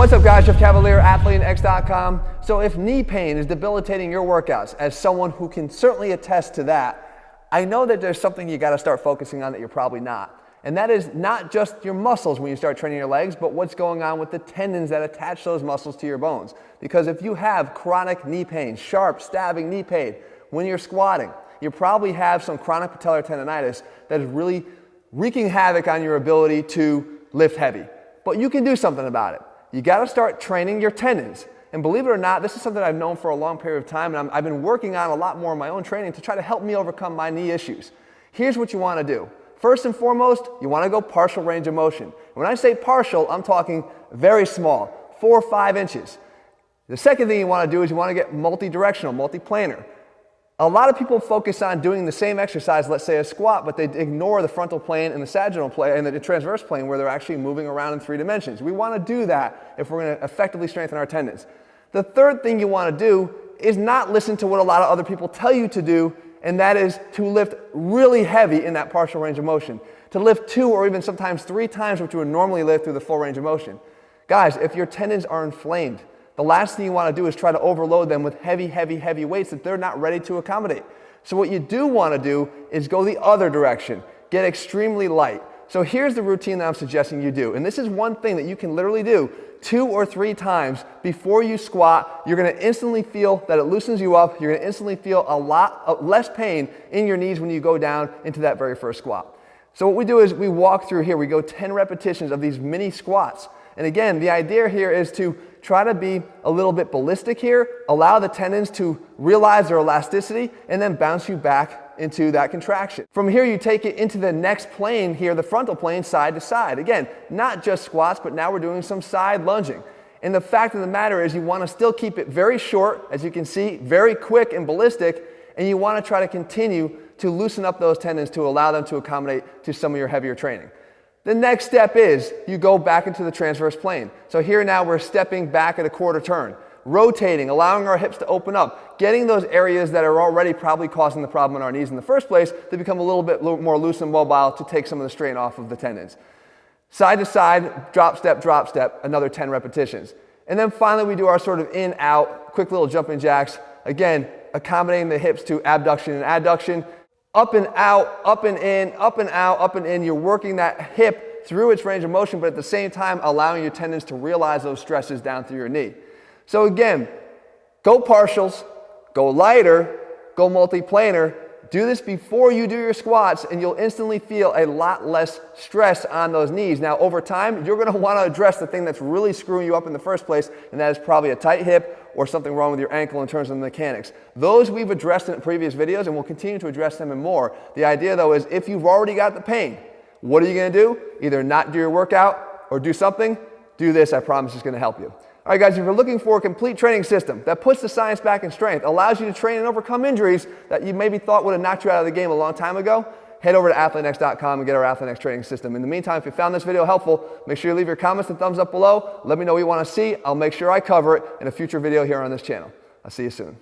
What's up guys, Jeff Cavalier, Athlean-X.com. So if knee pain is debilitating your workouts, as someone who can certainly attest to that, I know that there's something you gotta start focusing on that you're probably not. And that is not just your muscles when you start training your legs, but what's going on with the tendons that attach those muscles to your bones. Because if you have chronic knee pain, sharp, stabbing knee pain when you're squatting, you probably have some chronic patellar tendonitis that is really wreaking havoc on your ability to lift heavy. But you can do something about it. You gotta start training your tendons. And believe it or not, this is something I've known for a long period of time, and I've been working on a lot more in my own training to try to help me overcome my knee issues. Here's what you wanna do. First and foremost, you wanna go partial range of motion. When I say partial, I'm talking very small, 4 or 5 inches. The second thing you wanna do is you wanna get multi-directional, multi-planar. A lot of people focus on doing the same exercise, let's say a squat, but they ignore the frontal plane and the sagittal plane and the transverse plane where they're actually moving around in 3 dimensions. We want to do that if we're going to effectively strengthen our tendons. The third thing you want to do is not listen to what a lot of other people tell you to do, and that is to lift really heavy in that partial range of motion. To lift 2 or even sometimes 3 times what you would normally lift through the full range of motion. Guys, if your tendons are inflamed, the last thing you want to do is try to overload them with heavy weights that they're not ready to accommodate. So what you do want to do is go the other direction. Get extremely light. So here's the routine that I'm suggesting you do. And this is one thing that you can literally do 2 or 3 times before you squat. You're going to instantly feel that it loosens you up. You're going to instantly feel a lot less pain in your knees when you go down into that very first squat. So what we do is we walk through here. We go 10 repetitions of these mini squats. And again, the idea here is to try to be a little bit ballistic here, allow the tendons to realize their elasticity, and then bounce you back into that contraction. From here, you take it into the next plane here, the frontal plane, side to side. Again, not just squats, but now we're doing some side lunging. And the fact of the matter is you want to still keep it very short, as you can see, very quick and ballistic, and you want to try to continue to loosen up those tendons to allow them to accommodate to some of your heavier training. The next step is you go back into the transverse plane. So here now we're stepping back at a quarter turn, rotating, allowing our hips to open up, getting those areas that are already probably causing the problem in our knees in the first place to become a little bit more loose and mobile to take some of the strain off of the tendons. Side to side, drop step, another 10 repetitions. And then finally we do our sort of in, out, quick little jumping jacks. Again, accommodating the hips to abduction and adduction. Up and out, up and in, up and out, up and in. You're working that hip through its range of motion, but at the same time allowing your tendons to realize those stresses down through your knee. So again, go partials, go lighter, go multiplanar. Do this before you do your squats and you'll instantly feel a lot less stress on those knees. Now over time, you're gonna wanna address the thing that's really screwing you up in the first place, and that is probably a tight hip or something wrong with your ankle in terms of the mechanics. Those we've addressed in previous videos and we'll continue to address them and more. The idea though is if you've already got the pain, what are you gonna do? Either not do your workout or do something. Do this, I promise it's gonna help you. All right guys, if you're looking for a complete training system that puts the science back in strength, allows you to train and overcome injuries that you maybe thought would have knocked you out of the game a long time ago, head over to Athlean-X.com and get our Athlean-X training system. In the meantime, if you found this video helpful, make sure you leave your comments and thumbs up below. Let me know what you want to see. I'll make sure I cover it in a future video here on this channel. I'll see you soon.